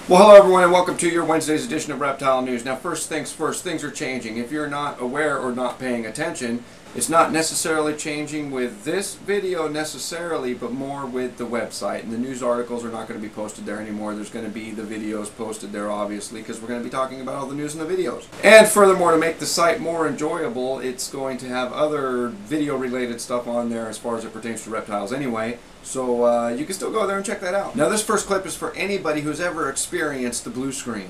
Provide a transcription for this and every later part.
Well, hello everyone and welcome to your Wednesday's edition of Reptile News. Now first things first, things are changing. If you're not aware or not paying attention, it's not necessarily changing with this video necessarily, but more with the website. And the news articles are not going to be posted there anymore. There's going to be the videos posted there obviously, because we're going to be talking about all the news in the videos. And furthermore, to make the site more enjoyable, it's going to have other video related stuff on there as far as it pertains to reptiles anyway. So you can still go there and check that out. Now this first clip is for anybody who's ever experienced the blue screen.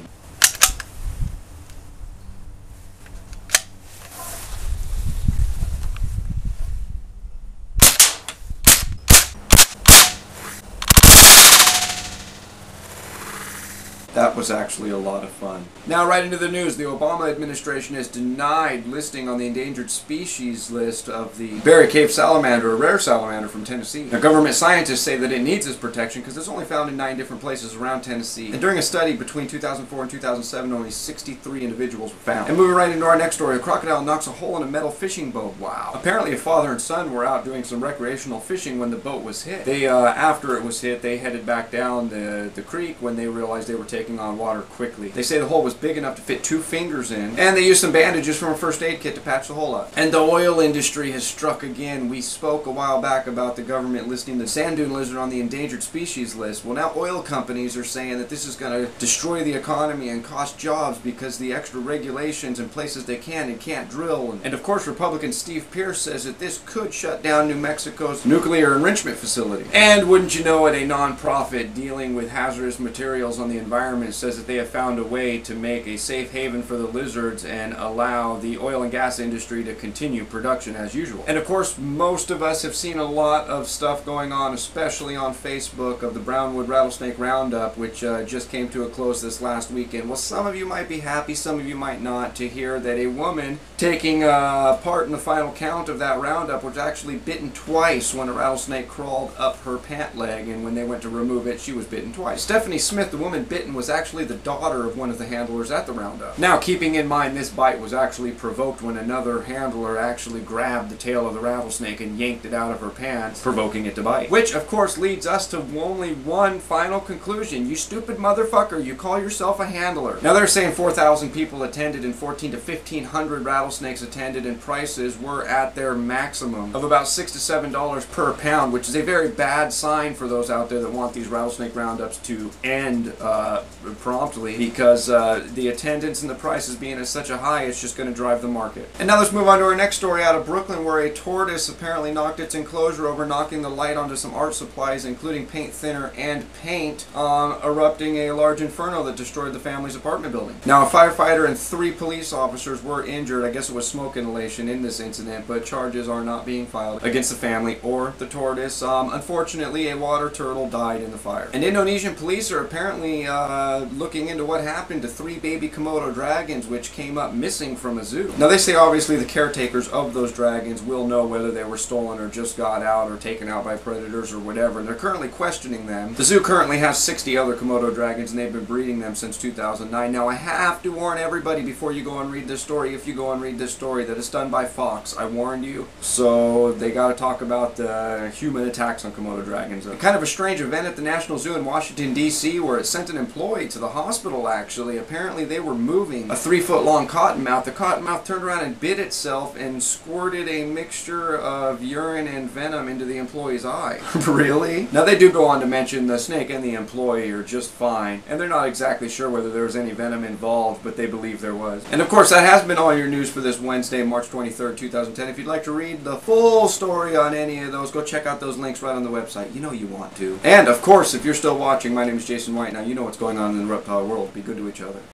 That was actually a lot of fun. Now right into the news. The Obama administration has denied listing on the endangered species list of the berry cave salamander, a rare salamander from Tennessee. Now government scientists say that it needs this protection because it's only found in 9 different places around Tennessee. And during a study between 2004 and 2007, only 63 individuals were found. And moving right into our next story, a crocodile knocks a hole in a metal fishing boat. Wow. Apparently a father and son were out doing some recreational fishing when the boat was hit. They, after it was hit, they headed back down the creek when they realized they were taking on water quickly. They say the hole was big enough to fit 2 fingers in, and they used some bandages from a first aid kit to patch the hole up. And the oil industry has struck again. We spoke a while back about the government listing the sand dune lizard on the endangered species list. Well, now oil companies are saying that this is going to destroy the economy and cost jobs because the extra regulations in places they can and can't drill. And of course, Republican Steve Pierce says that this could shut down New Mexico's nuclear enrichment facility. And wouldn't you know it, a non-profit dealing with hazardous materials on the environment says that they have found a way to make a safe haven for the lizards and allow the oil and gas industry to continue production as usual. And of course, most of us have seen a lot of stuff going on, especially on Facebook, of the Brownwood Rattlesnake Roundup, which just came to a close this last weekend. Well, some of you might be happy, some of you might not, to hear that a woman taking part in the final count of that roundup was actually bitten twice when a rattlesnake crawled up her pant leg, and when they went to remove it, she was bitten twice. Stephanie Smith, the woman bitten, was actually the daughter of one of the handlers at the roundup. Now, keeping in mind this bite was actually provoked when another handler actually grabbed the tail of the rattlesnake and yanked it out of her pants, provoking it to bite. Which, of course, leads us to only one final conclusion. You stupid motherfucker, you call yourself a handler. Now, they're saying 4,000 people attended and 1,400 to 1,500 rattlesnakes attended, and prices were at their maximum of about $6 to $7 per pound, which is a very bad sign for those out there that want these rattlesnake roundups to end promptly, because the attendance and the prices being at such a high, it's just going to drive the market. And now let's move on to our next story out of Brooklyn, where a tortoise apparently knocked its enclosure over, knocking the light onto some art supplies, including paint thinner and paint, erupting a large inferno that destroyed the family's apartment building. Now, a firefighter and 3 police officers were injured. I guess it was smoke inhalation in this incident, but charges are not being filed against the family or the tortoise. Unfortunately, a water turtle died in the fire. And Indonesian police are apparently looking into what happened to 3 baby Komodo dragons which came up missing from a zoo. Now they say obviously the caretakers of those dragons will know whether they were stolen or just got out or taken out by predators or whatever, and they're currently questioning them. The zoo currently has 60 other Komodo dragons, and they've been breeding them since 2009. Now I have to warn everybody before you go and read this story, if you go and read this story, that it's done by Fox. I warned you. So they got to talk about the human attacks on Komodo dragons. Kind of a strange event at the National Zoo in Washington, D.C., where it sent an employee to the hospital, actually. Apparently they were moving a 3-foot-long cottonmouth. The cottonmouth turned around and bit itself and squirted a mixture of urine and venom into the employee's eye. Really? Now they do go on to mention the snake and the employee are just fine, and they're not exactly sure whether there was any venom involved, but they believe there was. And of course, that has been all your news for this Wednesday, March 23rd, 2010. If you'd like to read the full story on any of those, go check out those links right on the website. You know you want to. And of course, if you're still watching, my name is Jason White. Now you know what's going on in the reptile world. Be good to each other.